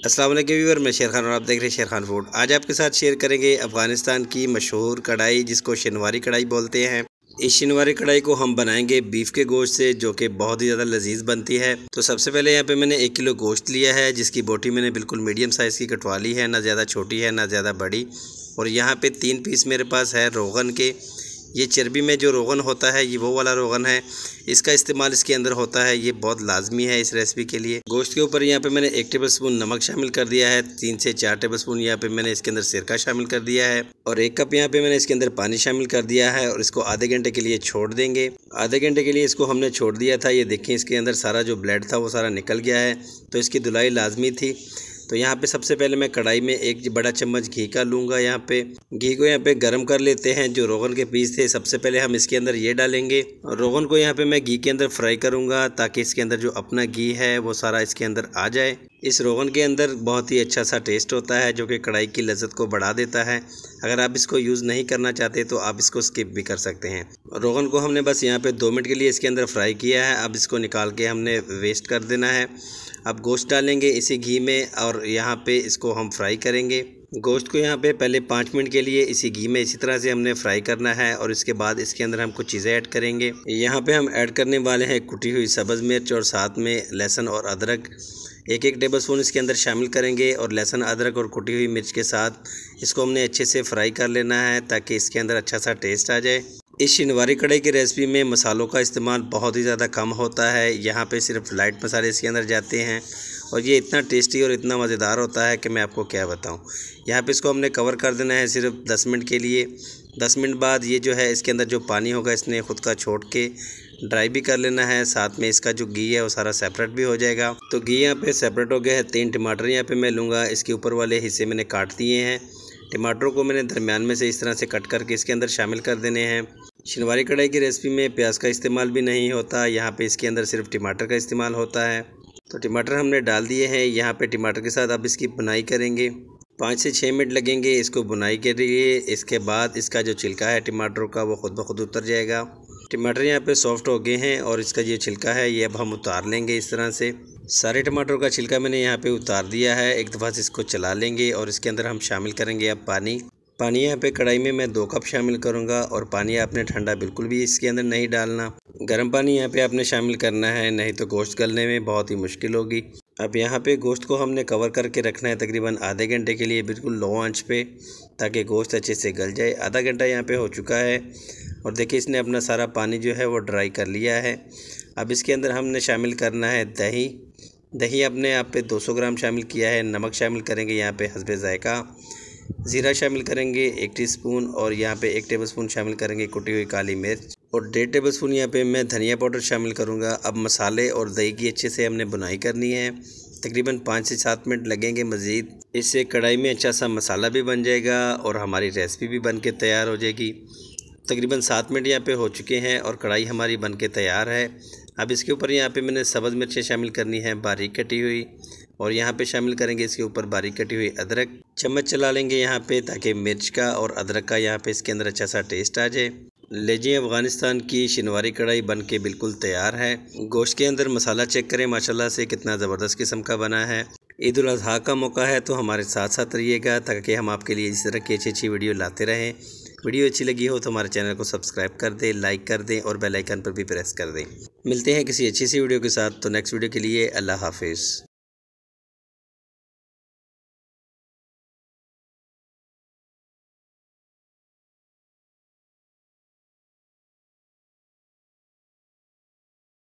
अस्सलाम वालेकुम व्यूअर, मैं शेर खान और आप देख रहे हैं शेर खान फूड। आज आपके साथ शेयर करेंगे अफ़गानिस्तान की मशहूर कढ़ाई जिसको शिनवारी कढ़ाई बोलते हैं। इस शिनवारी कढ़ाई को हम बनाएंगे बीफ के गोश्त से, जो कि बहुत ही ज़्यादा लजीज बनती है। तो सबसे पहले यहाँ पे मैंने 1 किलो गोश्त लिया है, जिसकी बोटी मैंने बिल्कुल मीडियम साइज़ की कटवा ली है, ना ज़्यादा छोटी है ना ज़्यादा बड़ी। और यहाँ पे 3 पीस मेरे पास है रोगन के। ये चर्बी में जो रोगन होता है ये वो वाला रोगन है, इसका इस्तेमाल इसके अंदर होता है, ये बहुत लाजमी है इस रेसिपी के लिए। गोश्त के ऊपर यहाँ पे मैंने 1 टेबलस्पून नमक शामिल कर दिया है, 3 से 4 टेबलस्पून यहाँ पे मैंने इसके अंदर सिरका शामिल कर दिया है और 1 कप यहाँ पे मैंने इसके अंदर पानी शामिल कर दिया है और इसको आधे घंटे के लिए छोड़ देंगे। आधे घंटे के लिए इसको हमने छोड़ दिया था। ये देखें इसके अंदर सारा जो ब्लड था वो सारा निकल गया है, तो इसकी धुलाई लाजमी थी। तो यहाँ पे सबसे पहले मैं कढ़ाई में 1 बड़ा चम्मच घी का लूँगा। यहाँ पे घी को यहाँ पे गर्म कर लेते हैं। जो रोगन के पीस थे सबसे पहले हम इसके अंदर ये डालेंगे और रोगन को यहाँ पे मैं घी के अंदर फ्राई करूँगा, ताकि इसके अंदर जो अपना घी है वो सारा इसके अंदर आ जाए। इस रोगन के अंदर बहुत ही अच्छा सा टेस्ट होता है, जो कि कढ़ाई की लज्जत को बढ़ा देता है। अगर आप इसको यूज़ नहीं करना चाहते तो आप इसको स्किप भी कर सकते हैं। रोगन को हमने बस यहाँ पे 2 मिनट के लिए इसके अंदर फ्राई किया है। अब इसको निकाल के हमने वेस्ट कर देना है। अब गोश्त डालेंगे इसी घी में और यहाँ पे इसको हम फ्राई करेंगे। गोश्त को यहाँ पे पहले 5 मिनट के लिए इसी घी में इसी तरह से हमने फ्राई करना है और इसके बाद इसके अंदर हम कुछ चीज़ें ऐड करेंगे। यहाँ पे हम ऐड करने वाले हैं कुटी हुई सब्ज़ मिर्च और साथ में लहसुन और अदरक। 1 टेबलस्पून इसके अंदर शामिल करेंगे और लहसुन, अदरक और कुटी हुई मिर्च के साथ इसको हमने अच्छे से फ्राई कर लेना है, ताकि इसके अंदर अच्छा सा टेस्ट आ जाए। इस शिनवारी कढ़ाई की रेसिपी में मसालों का इस्तेमाल बहुत ही ज़्यादा कम होता है। यहाँ पे सिर्फ लाइट मसाले इसके अंदर जाते हैं और ये इतना टेस्टी और इतना मज़ेदार होता है कि मैं आपको क्या बताऊँ। यहाँ पे इसको हमने कवर कर देना है सिर्फ 10 मिनट के लिए। 10 मिनट बाद ये जो है इसके अंदर जो पानी होगा इसने खुद का छोड़ के ड्राई भी कर लेना है। साथ में इसका जो घी है वो सारा सेपरेट भी हो जाएगा। तो घी यहाँ पे सेपरेट हो गया है। 3 टमाटर यहाँ पे मैं लूँगा, इसके ऊपर वाले हिस्से मैंने काट दिए हैं। टमाटरों को मैंने दरमियान में से इस तरह से कट करके इसके अंदर शामिल कर देने हैं। शिनवारी कढ़ाई की रेसिपी में प्याज का इस्तेमाल भी नहीं होता, यहाँ पे इसके अंदर सिर्फ टमाटर का इस्तेमाल होता है। तो टमाटर हमने डाल दिए हैं। यहाँ पे टमाटर के साथ अब इसकी बुनाई करेंगे। 5 से 6 मिनट लगेंगे इसको बुनाई के लिए। इसके बाद इसका जो छिलका है टमाटरों का वो खुद ब खुद उतर जाएगा। टमाटर यहाँ पे सॉफ्ट हो गए हैं और इसका ये छिलका है ये अब हम उतार लेंगे। इस तरह से सारे टमाटरों का छिलका मैंने यहाँ पे उतार दिया है। एक दफ़ा से इसको चला लेंगे और इसके अंदर हम शामिल करेंगे अब पानी। पानी यहाँ पे कढ़ाई में मैं 2 कप शामिल करूँगा और पानी आपने ठंडा बिल्कुल भी इसके अंदर नहीं डालना। गर्म पानी यहाँ पे आपने शामिल करना है, नहीं तो गोश्त गलने में बहुत ही मुश्किल होगी। अब यहाँ पे गोश्त को हमने कवर करके रखना है तकरीबन आधे घंटे के लिए, बिल्कुल लो आंच पे, ताकि गोश्त अच्छे से गल जाए। आधा घंटा यहाँ पे हो चुका है और देखिए इसने अपना सारा पानी जो है वो ड्राई कर लिया है। अब इसके अंदर हमने शामिल करना है दही। दही अपने आप पे 200 ग्राम शामिल किया है। नमक शामिल करेंगे यहाँ पे हस्बे ज़ायका। ज़ीरा शामिल करेंगे 1 टीस्पून और यहाँ पे 1 टेबलस्पून शामिल करेंगे कुटी हुई काली मिर्च और 1.5 टेबलस्पून यहाँ पे मैं धनिया पाउडर शामिल करूँगा। अब मसाले और दही की अच्छे से हमने बुनाई करनी है। तकरीबन 5 से 7 मिनट लगेंगे मज़ीद। इससे कढ़ाई में अच्छा सा मसाला भी बन जाएगा और हमारी रेसिपी भी बन के तैयार हो जाएगी। तकरीबन 7 मिनट यहाँ पे हो चुके हैं और कढ़ाई हमारी बन के तैयार है। अब इसके ऊपर यहाँ पे मैंने सब्ज़ मिर्चें शामिल करनी है बारीक कटी हुई और यहाँ पे शामिल करेंगे इसके ऊपर बारीक कटी हुई अदरक। चम्मच चला लेंगे यहाँ पे, ताकि मिर्च का और अदरक का यहाँ पे इसके अंदर अच्छा सा टेस्ट आ जाए। लीजिए अफ़गानिस्तान की शिनवारी कढ़ाई बन के बिल्कुल तैयार है। गोश्त के अंदर मसाला चेक करें माशाल्लाह से कितना ज़बरदस्त किस्म का बना है। ईद उल अज़हा का मौका है तो हमारे साथ साथ रहिएगा, ताकि हम आपके लिए इस तरह की अच्छी वीडियो लाते रहें। वीडियो अच्छी लगी हो तो हमारे चैनल को सब्सक्राइब कर दें, लाइक कर दें और बेल आइकन पर भी प्रेस कर दें। मिलते हैं किसी अच्छी सी वीडियो के साथ। तो नेक्स्ट वीडियो के लिए अल्लाह हाफिज़।